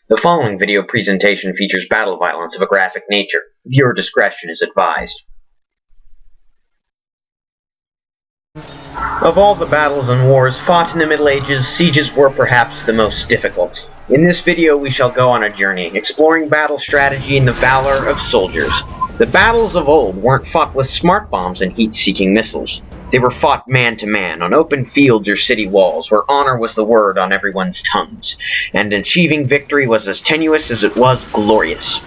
The following video presentation features battle violence of a graphic nature. Viewer discretion is advised. Of all the battles and wars fought in the Middle Ages, sieges were perhaps the most difficult. In this video we shall go on a journey, exploring battle strategy and the valor of soldiers. The battles of old weren't fought with smart bombs and heat-seeking missiles. They were fought man-to-man, on open fields or city walls, where honor was the word on everyone's tongues, and achieving victory was as tenuous as it was glorious.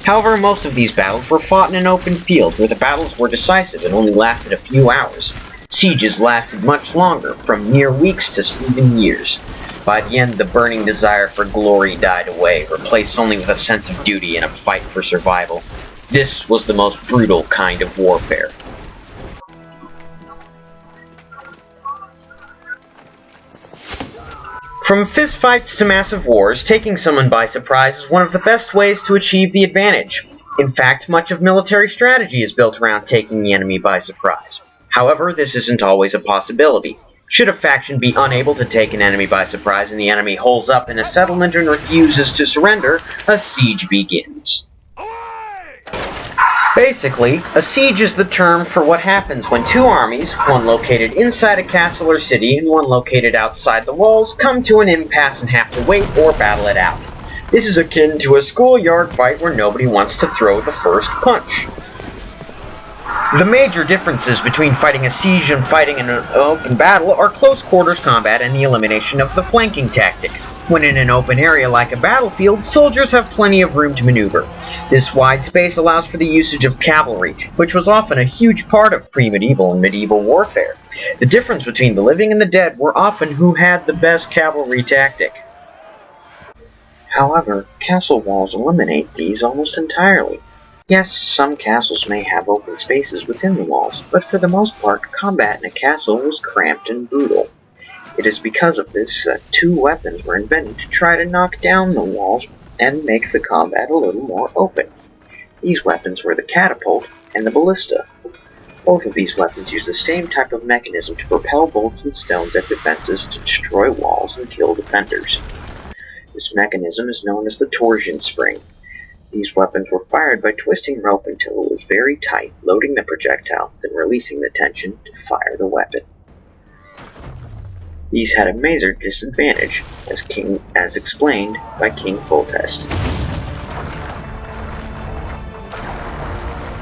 However, most of these battles were fought in an open field, where the battles were decisive and only lasted a few hours. Sieges lasted much longer, from mere weeks to even years. By the end, the burning desire for glory died away, replaced only with a sense of duty and a fight for survival. This was the most brutal kind of warfare. From fistfights to massive wars, taking someone by surprise is one of the best ways to achieve the advantage. In fact, much of military strategy is built around taking the enemy by surprise. However, this isn't always a possibility. Should a faction be unable to take an enemy by surprise and the enemy holes up in a settlement and refuses to surrender, a siege begins. Basically, a siege is the term for what happens when two armies, one located inside a castle or city and one located outside the walls, come to an impasse and have to wait or battle it out. This is akin to a schoolyard fight where nobody wants to throw the first punch. The major differences between fighting a siege and fighting in an open battle are close quarters combat and the elimination of the flanking tactic. When in an open area like a battlefield, soldiers have plenty of room to maneuver. This wide space allows for the usage of cavalry, which was often a huge part of pre-medieval and medieval warfare. The difference between the living and the dead were often who had the best cavalry tactic. However, castle walls eliminate these almost entirely. Yes, some castles may have open spaces within the walls, but for the most part, combat in a castle was cramped and brutal. It is because of this that two weapons were invented to try to knock down the walls and make the combat a little more open. These weapons were the catapult and the ballista. Both of these weapons use the same type of mechanism to propel bolts and stones at defenses to destroy walls and kill defenders. This mechanism is known as the torsion spring. These weapons were fired by twisting rope until it was very tight, loading the projectile, then releasing the tension to fire the weapon. These had a major disadvantage, as explained by King Foltest.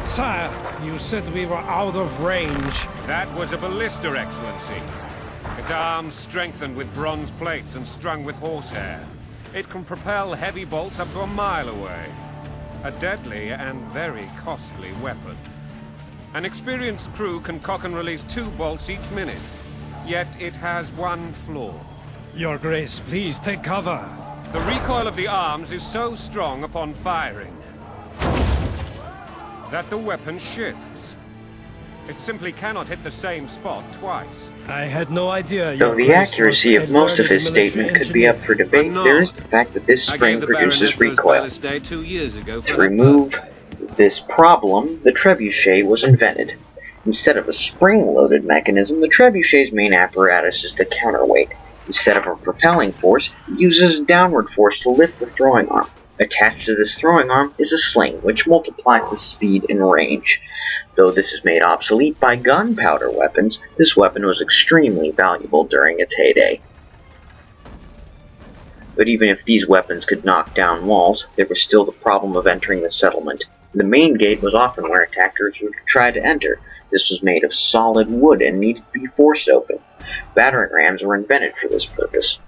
Sire, you said we were out of range. That was a ballista, Excellency. Its arms strengthened with bronze plates and strung with horsehair. It can propel heavy bolts up to a mile away. A deadly and very costly weapon. An experienced crew can cock and release 2 bolts each minute. Yet it has one flaw. Your Grace, please take cover. The recoil of the arms is so strong upon firing that the weapon shifts. It simply cannot hit the same spot twice. I had no idea. Though the accuracy of most of his statement could be up for debate, there is the fact that this spring produces recoil. To remove this problem, the trebuchet was invented. Instead of a spring-loaded mechanism, the trebuchet's main apparatus is the counterweight. Instead of a propelling force, it uses a downward force to lift the throwing arm. Attached to this throwing arm is a sling, which multiplies the speed and range. Though this is made obsolete by gunpowder weapons, this weapon was extremely valuable during its heyday. But even if these weapons could knock down walls, there was still the problem of entering the settlement. The main gate was often where attackers would try to enter. This was made of solid wood and needed to be forced open. Battering rams were invented for this purpose.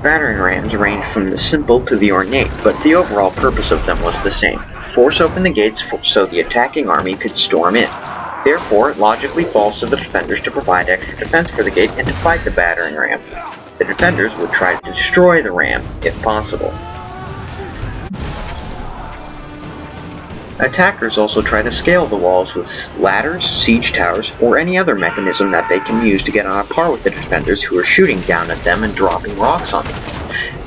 Battering rams ranged from the simple to the ornate, but the overall purpose of them was the same. Force open the gates so the attacking army could storm in. Therefore, it logically falls to the defenders to provide extra defense for the gate and to fight the battering ram. The defenders would try to destroy the ram, if possible. Attackers also try to scale the walls with ladders, siege towers, or any other mechanism that they can use to get on a par with the defenders who are shooting down at them and dropping rocks on them.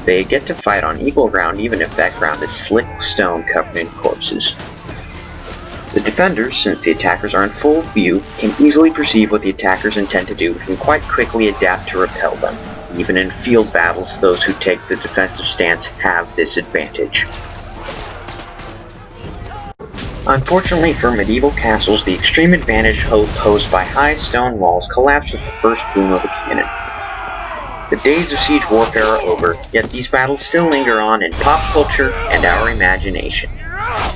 They get to fight on equal ground even if that ground is slick stone covered in corpses. The defenders, since the attackers are in full view, can easily perceive what the attackers intend to do and quite quickly adapt to repel them. Even in field battles, those who take the defensive stance have this advantage. Unfortunately for medieval castles, the extreme advantage posed by high stone walls collapsed with the first boom of a cannon. The days of siege warfare are over, yet these battles still linger on in pop culture and our imagination.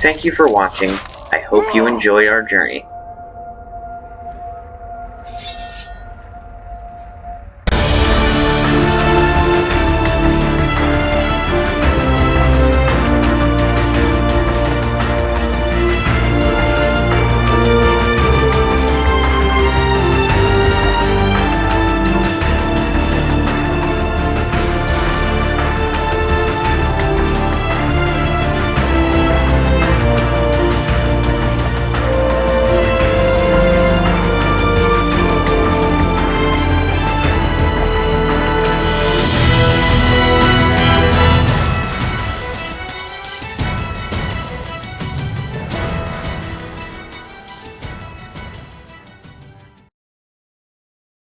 Thank you for watching. I hope you enjoy our journey.